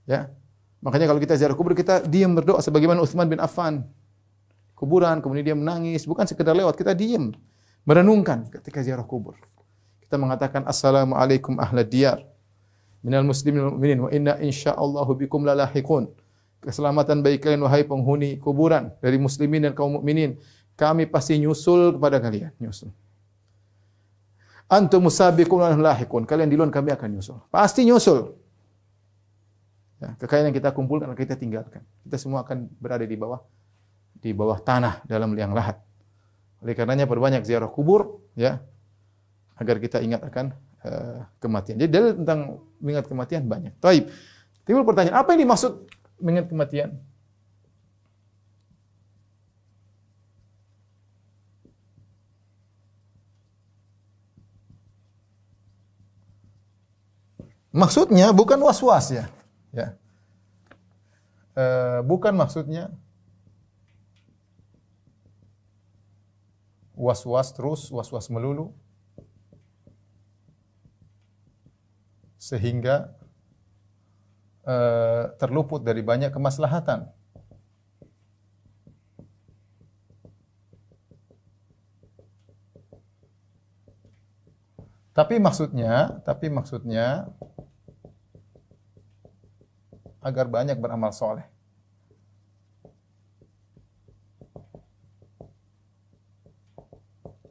Ya. Makanya kalau kita ziarah kubur, kita diam berdoa sebagaimana Utsman bin Affan. Kuburan, kemudian dia menangis, bukan sekedar lewat, kita diam, merenungkan ketika ziarah kubur. Kita mengatakan assalamualaikum ahlad diyar minal muslimin wal mu'minin wa inna insyaallahu bikum lalahiqun. Keselamatan bagi kalian wahai penghuni kuburan dari muslimin dan kaum mukminin. Kami pasti nyusul kepada kalian, nyusul. Antum musabiqun wa lahiqun. Kalian duluan, kami akan nyusul. Pasti nyusul. Ya, kekayaan yang kita kumpulkan, kita tinggalkan. Kita semua akan berada di bawah tanah dalam liang lahat. Oleh karenanya perbanyak ziarah kubur, ya, agar kita ingat akan kematian. Jadi dalil tentang mengingat kematian banyak. Taib. Timbul pertanyaan, apa yang dimaksud mengingat kematian? Maksudnya bukan was-was ya. Ya. bukan maksudnya was-was terus, was-was melulu, sehingga terluput dari banyak kemaslahatan. Tapi maksudnya agar banyak beramal soleh.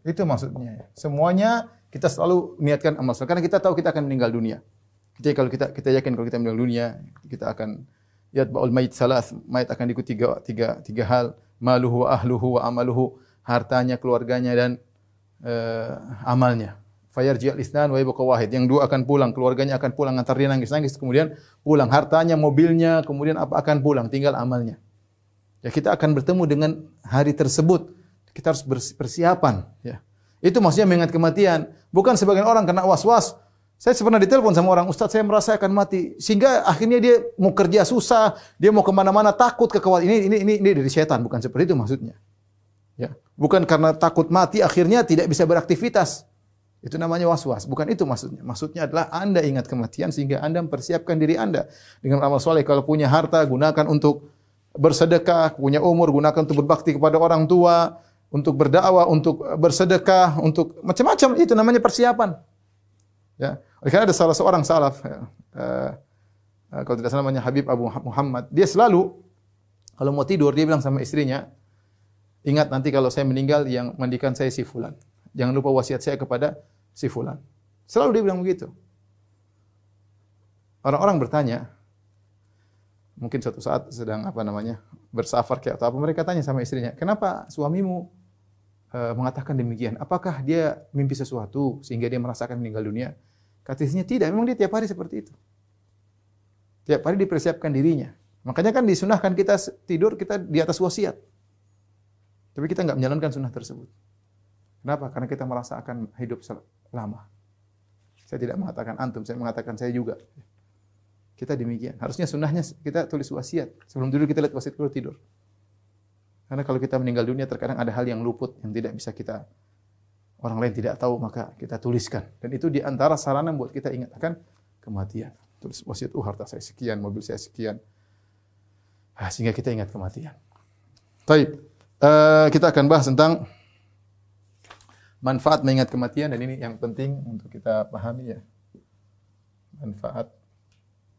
Itu maksudnya. Semuanya kita selalu niatkan amal soleh karena kita tahu kita akan meninggal dunia. Kalau kita yakin kalau kita meninggal dunia, kita akan yatba'ul mayit salas, mayit akan diikuti tiga hal, maluhu wa ahluhu wa amaluhu, hartanya, keluarganya dan amalnya. Fayarji'al isnan wa yabqa wahid. Yang dua akan pulang, keluarganya akan pulang, antar dia nangis-nangis, kemudian pulang. Hartanya, mobilnya, kemudian apa akan pulang, tinggal amalnya. Ya, kita akan bertemu dengan hari tersebut. Kita harus persiapan. Ya. Itu maksudnya mengingat kematian. Bukan sebagian orang kena was-was. Saya pernah ditelepon sama orang, Ustaz saya merasa akan mati. Sehingga akhirnya dia mau kerja susah, dia mau kemana-mana takut kekhawatiran. Ini dari setan, bukan seperti itu maksudnya. Ya. Bukan karena takut mati akhirnya tidak bisa beraktivitas. Itu namanya was-was. Bukan itu maksudnya. Maksudnya adalah Anda ingat kematian sehingga Anda mempersiapkan diri Anda dengan amal soleh. Kalau punya harta, gunakan untuk bersedekah. Punya umur, gunakan untuk berbakti kepada orang tua, untuk berdakwah, untuk bersedekah, untuk macam-macam. Itu namanya persiapan. Ya. Karena ada salah seorang salaf, kalau tidak salah namanya Habib Abu Muhammad. Dia selalu kalau mau tidur dia bilang sama istrinya, ingat nanti kalau saya meninggal yang mandikan saya si fulan. Jangan lupa wasiat saya kepada si fulan. Selalu dia bilang begitu. Orang-orang bertanya, mungkin suatu saat sedang bersafar atau apa, mereka tanya sama istrinya, kenapa suamimu mengatakan demikian? Apakah dia mimpi sesuatu sehingga dia merasakan meninggal dunia? Kata istrinya, tidak, memang dia tiap hari seperti itu. Tiap hari dipersiapkan dirinya. Makanya kan disunahkan kita tidur kita di atas wasiat. Tapi kita enggak menjalankan sunnah tersebut. Kenapa? Karena kita merasa akan hidup lama. Saya tidak mengatakan antum, saya mengatakan saya juga. Kita demikian. Harusnya sunnahnya kita tulis wasiat. Sebelum tidur kita lihat wasiat dulu tidur. Karena kalau kita meninggal dunia terkadang ada hal yang luput yang tidak bisa orang lain tidak tahu, maka kita tuliskan. Dan itu di antara sarana buat kita ingat akan kematian. Tulis wasiat, harta saya sekian, mobil saya sekian. Sehingga kita ingat kematian. Baik, kita akan bahas tentang manfaat mengingat kematian, dan ini yang penting untuk kita pahami ya. Manfaat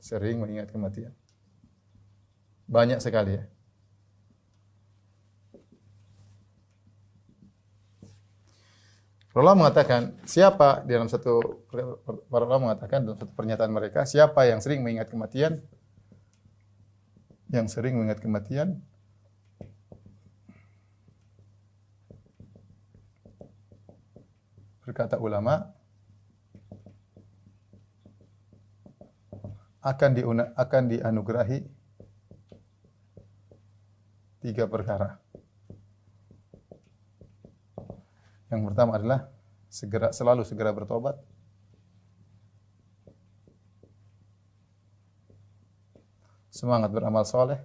sering mengingat kematian. Banyak sekali ya. Para ulama mengatakan, dalam satu pernyataan mereka, siapa yang sering mengingat kematian? Yang sering mengingat kematian berkata ulama akan dianugerahi 3 perkara. Yang pertama adalah selalu segera bertobat. Semangat beramal soleh.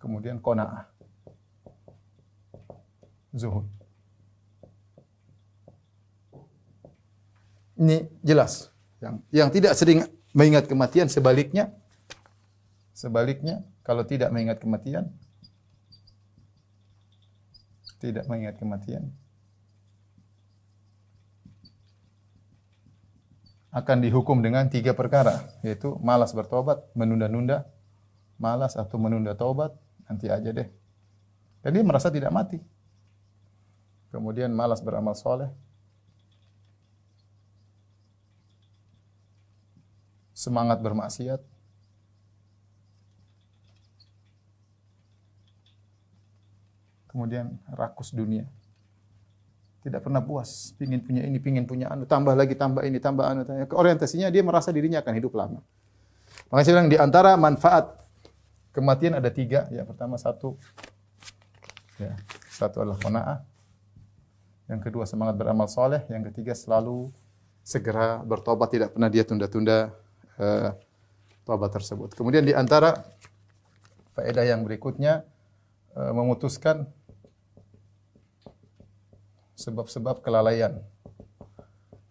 Kemudian qanaah. Zuhud. Ini jelas. Yang tidak sering mengingat kematian sebaliknya kalau tidak mengingat kematian akan dihukum dengan 3 perkara, yaitu malas bertobat, menunda-nunda, malas atau menunda taubat, nanti aja deh. Dan dia merasa tidak mati. Kemudian malas beramal soleh, semangat bermaksiat, kemudian rakus dunia. Tidak pernah puas, pingin punya ini, pingin punya anu, tambah lagi, tambah ini, tambah anu. Orientasinya dia merasa dirinya akan hidup lama. Makanya saya bilang di antara manfaat kematian ada 3. Ya, pertama satu adalah qanaah. Yang kedua semangat beramal soleh. Yang ketiga selalu segera bertobat, tidak pernah dia tunda-tunda tobat tersebut. Kemudian di antara faedah yang berikutnya, memutuskan sebab-sebab kelalaian.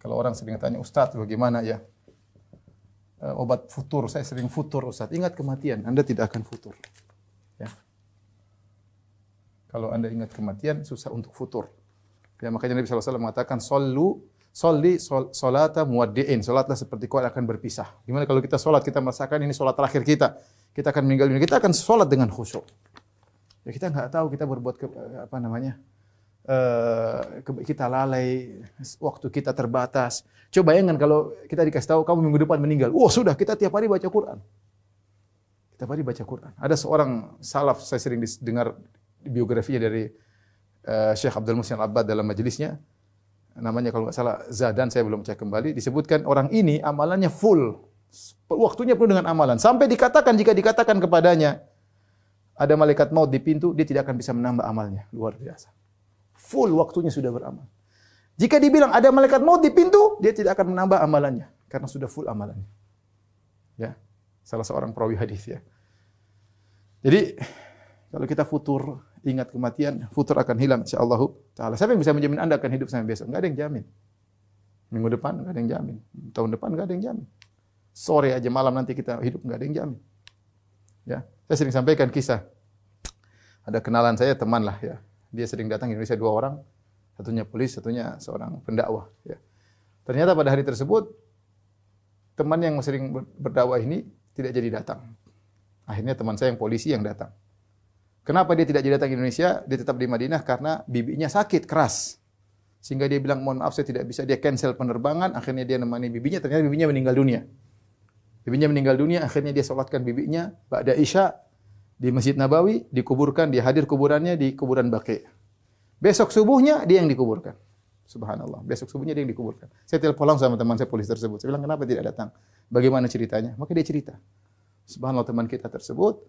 Kalau orang sering tanya, Ustaz bagaimana ya obat futur? Saya sering futur Ustaz. Ingat kematian, Anda tidak akan futur. Ya. Kalau Anda ingat kematian, susah untuk futur. Ya, makanya Nabi SAW mengatakan, Sholli solata muwaddi'in. Salatlah seperti kau akan berpisah. Gimana kalau kita salat, kita merasakan ini salat terakhir kita. Kita akan meninggal dunia. Kita akan salat dengan khusyuk. Ya kita enggak tahu kita berbuat kita lalai, waktu kita terbatas. Coba bayangkan kalau kita dikasih tahu kamu minggu depan meninggal. Wah, sudah kita tiap hari baca Quran. Tiap hari baca Quran. Ada seorang salaf, saya sering dengar biografinya dari Syekh Abdul Muhsin Al-Abbad dalam majelisnya. Namanya kalau nggak salah Zadan, saya belum cek kembali. Disebutkan orang ini amalannya full, waktunya penuh dengan amalan. Sampai dikatakan, jika dikatakan kepadanya ada malaikat maut di pintu, dia tidak akan bisa menambah amalnya. Luar biasa. Full waktunya sudah beramal. Jika dibilang ada malaikat maut di pintu, dia tidak akan menambah amalannya karena sudah full amalannya. Ya, salah seorang perawi hadis ya. Jadi kalau kita futur, ingat kematian, futur akan hilang insyaallah taala. Siapa yang bisa menjamin Anda akan hidup sampai besok? Enggak ada yang jamin. Minggu depan enggak ada yang jamin. Tahun depan enggak ada yang jamin. Sore aja malam nanti kita hidup enggak ada yang jamin. Ya, saya sering sampaikan kisah. Ada kenalan saya, teman lah ya. Dia sering datang ke Indonesia 2 orang, satunya polisi, satunya seorang pendakwah ya. Ternyata pada hari tersebut teman yang sering berdakwah ini tidak jadi datang. Akhirnya teman saya yang polisi yang datang. Kenapa dia tidak jadi datang ke Indonesia? Dia tetap di Madinah karena bibinya sakit keras. Sehingga dia bilang, mohon maaf saya tidak bisa. Dia cancel penerbangan. Akhirnya dia nemani bibinya. Ternyata bibinya meninggal dunia. Bibinya meninggal dunia. Akhirnya dia sholatkan bibinya. Ba'da Isya di Masjid Nabawi. Dikuburkan. Dia hadir kuburannya di kuburan Baqi'. Besok subuhnya dia yang dikuburkan. Subhanallah. Besok subuhnya dia yang dikuburkan. Saya telepon langsung sama teman saya polisi tersebut. Saya bilang, kenapa tidak datang? Bagaimana ceritanya? Maka dia cerita. Subhanallah, teman kita tersebut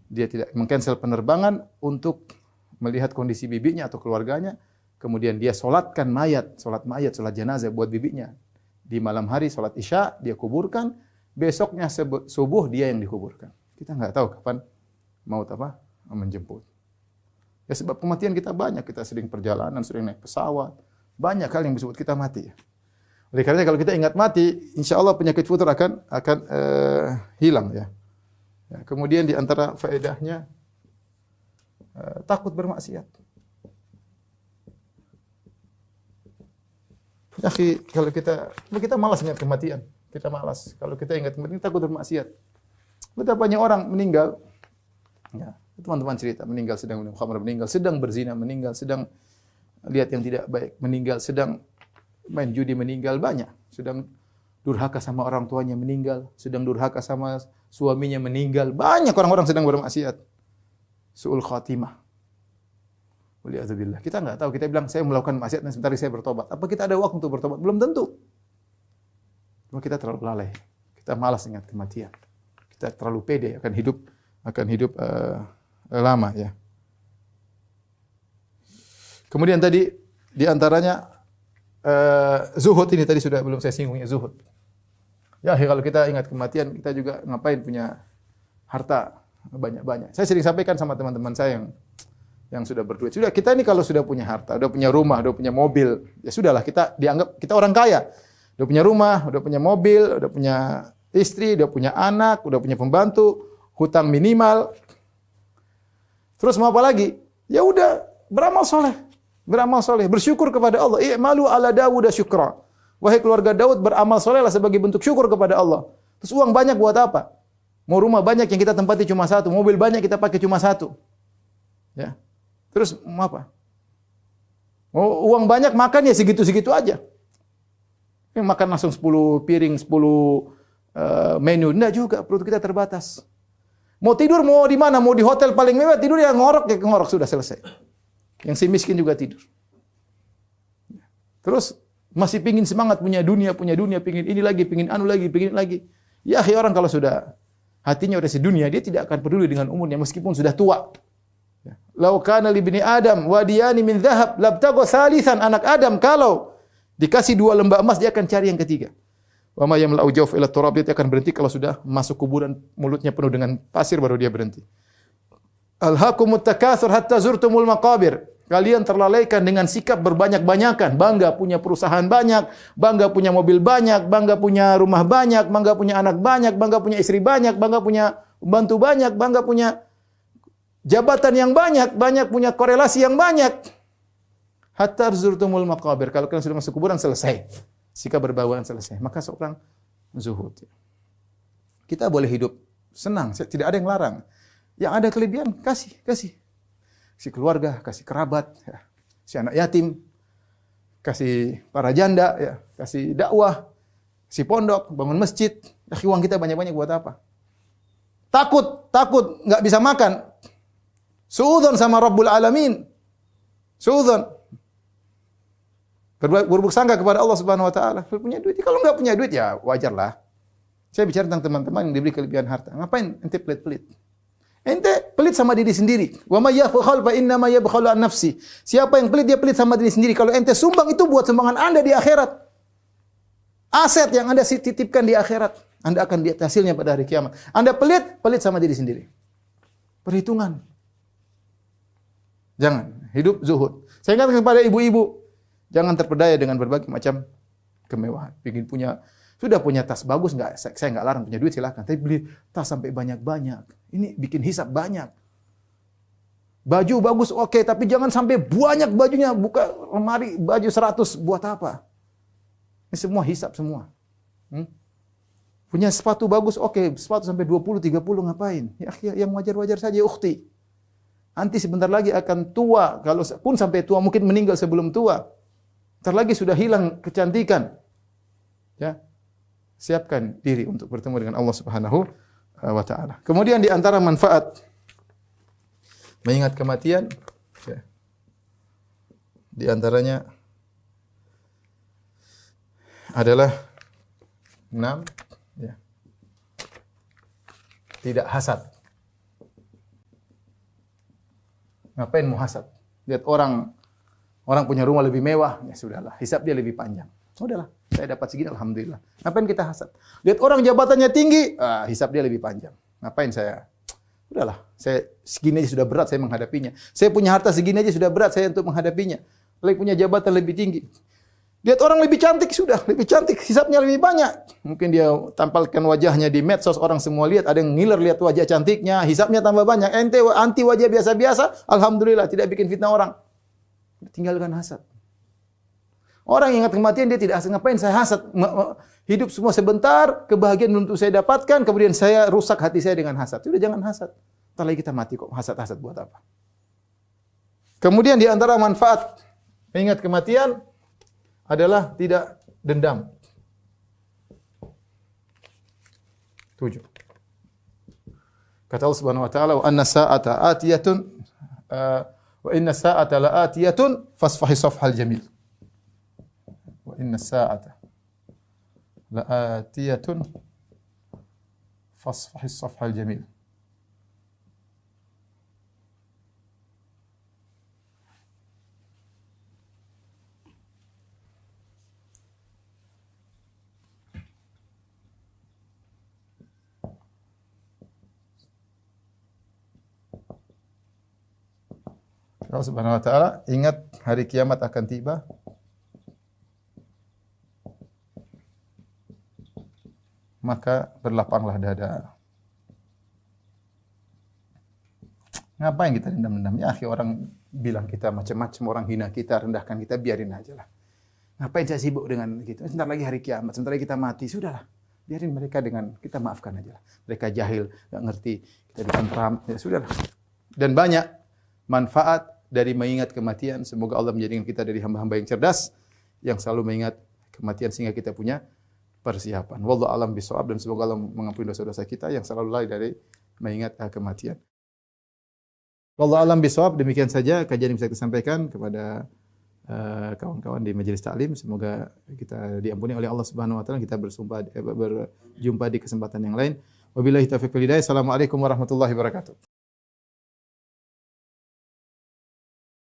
dia tidak mengcancel penerbangan untuk melihat kondisi bibinya atau keluarganya. Kemudian dia solatkan mayat, solat jenazah buat bibinya. Di malam hari solat Isya dia kuburkan. Besoknya subuh dia yang dikuburkan. Kita nggak tahu kapan maut menjemput. Ya sebab kematian kita banyak. Kita sering perjalanan, sering naik pesawat. Banyak hal yang disebut kita mati. Oleh karena kalau kita ingat mati, insya Allah penyakit futur akan hilang ya. Ya, kemudian di antara faedahnya takut bermaksiat. Ya, kalau kita malas ingat kematian, kita malas. Kalau kita ingat kematian, kita takut bermaksiat. Betapa banyak orang meninggal. Ya, teman-teman cerita meninggal sedang minum khamr, meninggal sedang berzina, meninggal sedang lihat yang tidak baik, meninggal sedang main judi, meninggal banyak, sedang durhaka sama orang tuanya meninggal, sedang durhaka sama suaminya meninggal. Banyak orang-orang sedang bermaksiat. Su'ul khatimah. Waliyadzubillah. Kita enggak tahu, kita bilang saya melakukan maksiat dan sebentar lagi saya bertobat. Apa kita ada waktu untuk bertobat? Belum tentu. Cuma kita terlalu lalai. Kita malas ingat kematian. Kita terlalu pede akan hidup lama ya. Kemudian tadi di antaranya zuhud ini tadi sudah belum saya singgung ya, zuhud. Ya, kalau kita ingat kematian, kita juga ngapain punya harta banyak-banyak. Saya sering sampaikan sama teman-teman saya yang sudah berduit. Sudah, kita ini kalau sudah punya harta, sudah punya rumah, sudah punya mobil, ya sudahlah, kita dianggap kita orang kaya. Sudah punya rumah, sudah punya mobil, sudah punya istri, sudah punya anak, sudah punya pembantu, hutang minimal. Terus mau apa lagi? Ya udah, beramal soleh. Beramal soleh, bersyukur kepada Allah. I'malu ala Dawud syukra. Wahai keluarga Daud, beramal solehlah sebagai bentuk syukur kepada Allah. Terus uang banyak buat apa? Mau rumah banyak yang kita tempati cuma satu, mobil banyak kita pakai cuma satu. Ya. Terus mau apa? Mau uang banyak makan ya segitu-segitu aja. Makan langsung 10 piring, 10 menu. Enggak juga, perut kita terbatas. Mau tidur mau di mana? Mau di hotel paling mewah, tidur ya ngorok sudah selesai. Yang si miskin juga tidur. Terus masih pingin semangat punya dunia, pingin ini lagi, pingin anu lagi, pingin lagi. Ya, orang kalau sudah hatinya udah sedunia, dia tidak akan peduli dengan umurnya meskipun sudah tua. Lau kana li ibni Adam wadiyani min dhahab labtagha salisan. Anak Adam kalau Dikasih 2 lembah emas, dia akan cari yang ketiga. Wa ma yamla'u jawf ila turab, dia akan berhenti kalau sudah masuk kuburan, mulutnya penuh dengan pasir baru dia berhenti. Alhaakumut takatsur hatta zurtumul maqabir. Kalian terlalaikan dengan sikap berbanyak-banyakan, bangga punya perusahaan banyak, bangga punya mobil banyak, bangga punya rumah banyak, bangga punya anak banyak, bangga punya istri banyak, bangga punya pembantu banyak, bangga punya jabatan yang banyak, banyak punya korelasi yang banyak. Hatta zurtumul maqabir. Kalau kalian sudah masuk kuburan, selesai. Sikap berbauan selesai. Maka seorang zuhud. Kita boleh hidup senang, tidak ada yang larang. Yang ada kelebihan, kasih. Kasih keluarga, kasih kerabat, ya. Kasih anak yatim, kasih para janda, ya. Kasih dakwah, kasih pondok, bangun masjid. Uang kita banyak-banyak buat apa? Takut, nggak bisa makan. Suudzon sama Rabbul Alamin. Suudzon. Berburuk sangka kepada Allah Subhanahu wa taala. Punya duit. Kalau enggak punya duit ya wajarlah. Saya bicara tentang teman-teman yang diberi kelebihan harta. Ngapain ente pelit-pelit? Ente pelit sama diri sendiri. Wa may yabkhal fa inna ma yabkhalu an nafsi. Siapa yang pelit, dia pelit sama diri sendiri. Kalau ente sumbang, itu buat sumbangan Anda di akhirat. Aset yang Anda titipkan di akhirat, Anda akan lihat hasilnya pada hari kiamat. Anda pelit sama diri sendiri. Perhitungan. Jangan hidup zuhud. Saya ingatkan kepada ibu-ibu, jangan terpedaya dengan berbagai macam kemewahan. Ingin sudah punya tas bagus, saya enggak larang, punya duit silakan. Tapi beli tas sampai banyak-banyak. Ini bikin hisab banyak. Baju bagus oke, tapi jangan sampai banyak bajunya. Buka lemari baju 100 buat apa? Ini semua hisab semua. Punya sepatu bagus oke, sepatu sampai 20, 30 ngapain? Ya yang wajar-wajar saja ukhti. Nanti sebentar lagi akan tua, kalau pun sampai tua mungkin meninggal sebelum tua. Ntar lagi sudah hilang kecantikan. Ya. Siapkan diri untuk bertemu dengan Allah Subhanahu wa taala. Kemudian di antara manfaat mengingat kematian, ya, di antaranya adalah 6, ya, tidak hasad. Ngapain mau hasad? Lihat orang punya rumah lebih mewah, ya sudahlah, hisab dia lebih panjang. Udahlah, saya dapat segini alhamdulillah. Ngapain kita hasad? Lihat orang jabatannya tinggi, hisab dia lebih panjang. Ngapain saya? Udahlah, saya segini aja sudah berat saya menghadapinya. Saya punya harta segini aja sudah berat saya untuk menghadapinya. Lagi punya jabatan lebih tinggi. Lihat orang lebih cantik, sudah lebih cantik, hisabnya lebih banyak. Mungkin dia tampilkan wajahnya di medsos, orang semua lihat, ada yang ngiler lihat wajah cantiknya, hisabnya tambah banyak. Ente anti wajah biasa-biasa, alhamdulillah tidak bikin fitnah orang. Tinggalkan hasad. Orang yang ingat kematian dia tidak hasad. Ngapain saya hasad? Hidup semua sebentar, kebahagiaan untuk saya dapatkan, kemudian saya rusak hati saya dengan hasad. Sudah jangan hasad. Entar lagi kita mati kok. Hasad-hasad buat apa? Kemudian di antara manfaat mengingat kematian adalah tidak dendam. 7. Kata Allah Subhanahu wa taala, "Wa anna sa'ata atiyatun wa inna sa'ata la'atiyatun fasfahi safhal jamil." Wa inna sa'ata la'atiyatun fasfahi safhal jamil. Allah Subhanahu wa taala, ingat hari kiamat akan tiba. Maka berlapanglah dada. Ngapain kita dendam-dendam? Ya, akhi, orang bilang kita macam-macam, orang hina kita, rendahkan kita, biarin aja lah. Ngapain saya sibuk dengan gitu? Sebentar lagi hari kiamat, sebentar lagi kita mati, sudahlah. Biarin mereka dengan kita maafkan aja lah. Mereka jahil, enggak ngerti, kita ditentram, ya sudahlah. Dan banyak manfaat dari mengingat kematian. Semoga Allah menjadikan kita dari hamba-hamba yang cerdas, yang selalu mengingat kematian sehingga kita punya persiapan. Wallahu a'lam bishawab, dan semoga Allah mengampuni dosa-dosa kita yang selalu lalai dari mengingat kematian. Wallahu a'lam bishawab. Demikian saja kajian yang bisa kita sampaikan kepada kawan-kawan di majelis taklim. Semoga kita diampuni oleh Allah Subhanahu wa taala. Kita berjumpa di kesempatan yang lain. Wabillahi taufiq wal hidayah. Assalamualaikum warahmatullahi wabarakatuh.